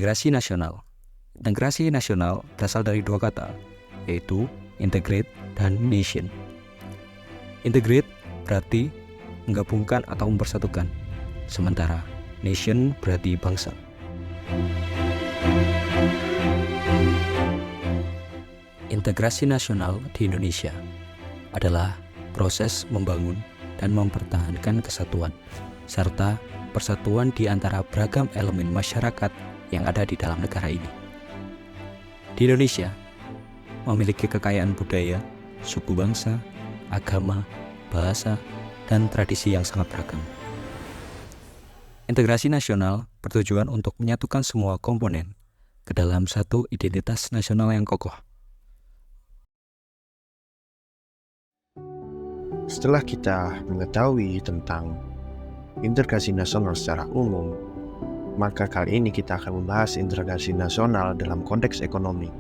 Integrasi nasional. Integrasi nasional berasal dari dua kata, yaitu integrate dan nation. Integrate berarti menggabungkan atau mempersatukan, sementara nation berarti bangsa. Integrasi nasional di Indonesia adalah proses membangun dan mempertahankan kesatuan, serta persatuan di antara beragam elemen masyarakat yang ada di dalam negara ini. Di Indonesia, memiliki kekayaan budaya, suku bangsa, agama, bahasa, dan tradisi yang sangat beragam. Integrasi nasional bertujuan untuk menyatukan semua komponen ke dalam satu identitas nasional yang kokoh. Setelah kita mengetahui tentang integrasi nasional secara umum, maka kali ini kita akan membahas integrasi nasional dalam konteks ekonomi,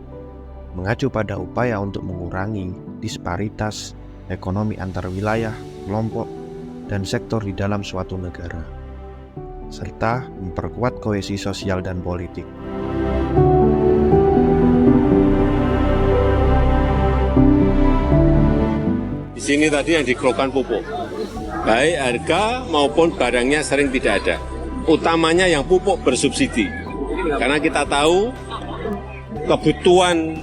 mengacu pada upaya untuk mengurangi disparitas ekonomi antar wilayah, kelompok, dan sektor di dalam suatu negara, serta memperkuat kohesi sosial dan politik. Di sini tadi yang dikeluhkan pupuk, baik harga maupun barangnya sering tidak ada. Utamanya yang pupuk bersubsidi, karena kita tahu kebutuhan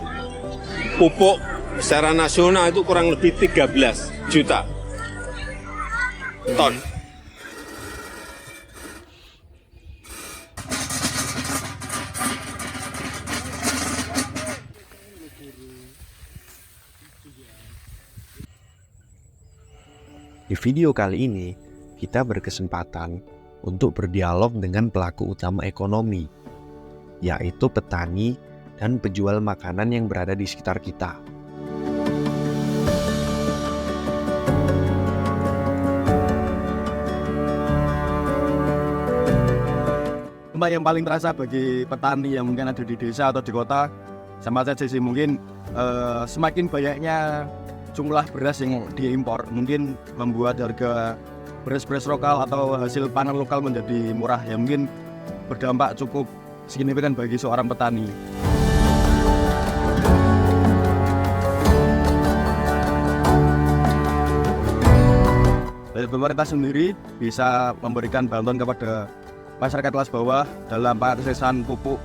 pupuk secara nasional itu kurang lebih 13 juta ton. Di video kali ini, kita berkesempatan untuk berdialog dengan pelaku utama ekonomi, yaitu petani dan penjual makanan yang berada di sekitar kita. Dampak yang paling terasa bagi petani yang mungkin ada di desa atau di kota, sama saja sih mungkin semakin banyaknya jumlah beras yang diimpor mungkin membuat harga beras-beras lokal atau hasil panen lokal menjadi murah, yang mungkin berdampak cukup signifikan bagi seorang petani. Dari pemerintah sendiri bisa memberikan bantuan kepada masyarakat kelas bawah dalam pengaksesan pupuk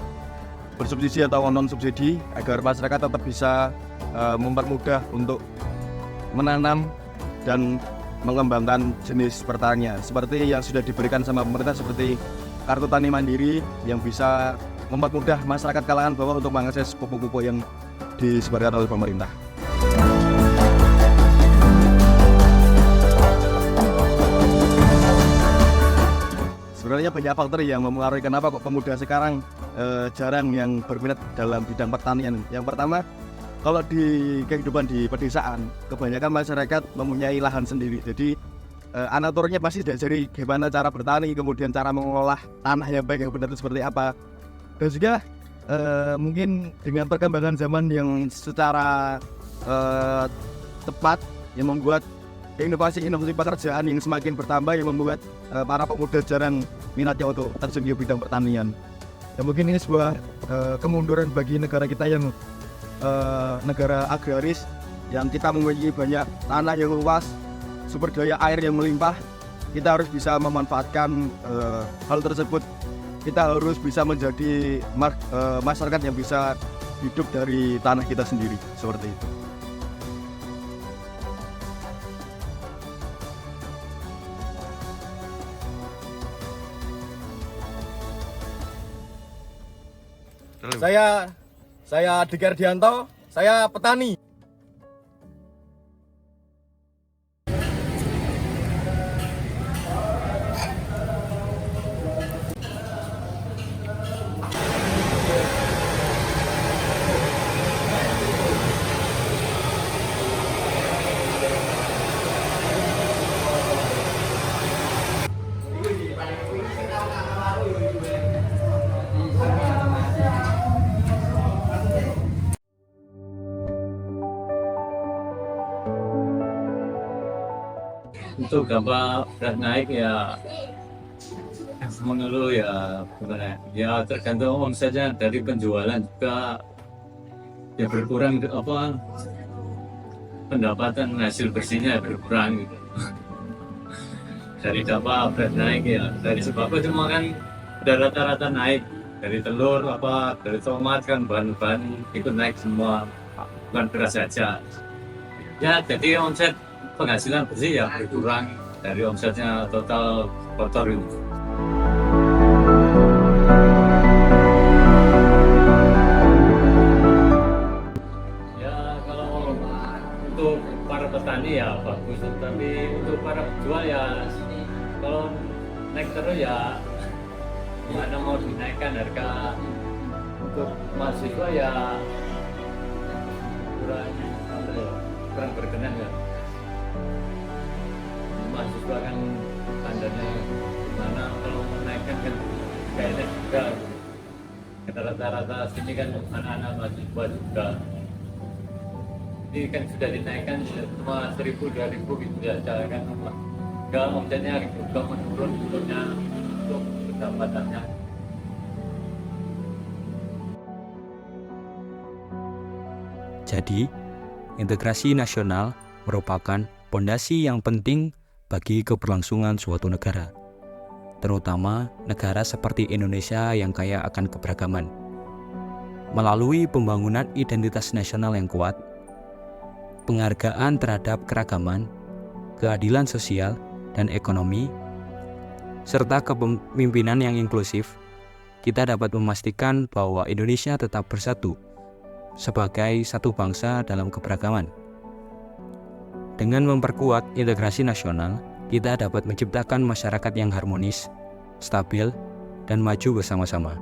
bersubsidi atau non subsidi agar masyarakat tetap bisa mempermudah untuk menanam dan mengembangkan jenis pertanian seperti yang sudah diberikan sama pemerintah, seperti kartu tani mandiri yang bisa mempermudah masyarakat kalangan bawah untuk mengakses pupuk-pupuk yang disebarkan oleh pemerintah. Sebenarnya banyak faktor yang mempengaruhi kenapa kok pemuda sekarang jarang yang berminat dalam bidang pertanian. Yang pertama, kalau di kehidupan di pedesaan, kebanyakan masyarakat mempunyai lahan sendiri. Jadi anaturnya pasti diajari bagaimana cara bertani, kemudian cara mengolah tanah yang baik yang benar itu seperti apa. Dan juga mungkin dengan perkembangan zaman yang secara tepat yang membuat inovasi-inovasi pekerjaan yang semakin bertambah, yang membuat para pemuda jarang minatnya untuk terjun ke bidang pertanian. Ya mungkin ini sebuah kemunduran bagi negara kita yang negara agraris, yang kita memiliki banyak tanah yang luas, sumber daya air yang melimpah. Kita harus bisa memanfaatkan hal tersebut. Kita harus bisa menjadi masyarakat yang bisa hidup dari tanah kita sendiri, seperti itu. Saya Diki Ardianto, saya petani. Untuk dampak berat naik ya mengeluh ya gimana ya, tergantung omsetnya dari penjualan juga ya berkurang, apa pendapatan hasil bersihnya berkurang gitu. Dari dapat berat naik ya, dari sebabnya cuma kan udah rata-rata naik, dari telur apa dari tomat kan bahan-bahan ikut naik semua, bukan beras saja ya. Jadi omset penghasilan bersih ya berkurang dari omsetnya total kotor itu. Ya kalau untuk para petani ya bagus, tapi untuk para penjual ya kalau naik terus ya gimana mau dinaikkan harga. Untuk mahasiswa ya kurang apa ya, kurang berkenan ya. Mahasiswa kan standarnya gimana kalau menaikkan kan kayaknya juga rata-rata sini kan anak-anak mahasiswa juga, ini kan sudah dinaikkan cuma 1.000-2.000 gitu saja kan, enggak omsetnya juga menurun dulunya untuk pendapatannya. Jadi, integrasi nasional merupakan pondasi yang penting bagi keberlangsungan suatu negara, terutama negara seperti Indonesia yang kaya akan keberagaman. Melalui pembangunan identitas nasional yang kuat, penghargaan terhadap keragaman, keadilan sosial dan ekonomi, serta kepemimpinan yang inklusif, kita dapat memastikan bahwa Indonesia tetap bersatu sebagai satu bangsa dalam keberagaman. Dengan memperkuat integrasi nasional, kita dapat menciptakan masyarakat yang harmonis, stabil, dan maju bersama-sama.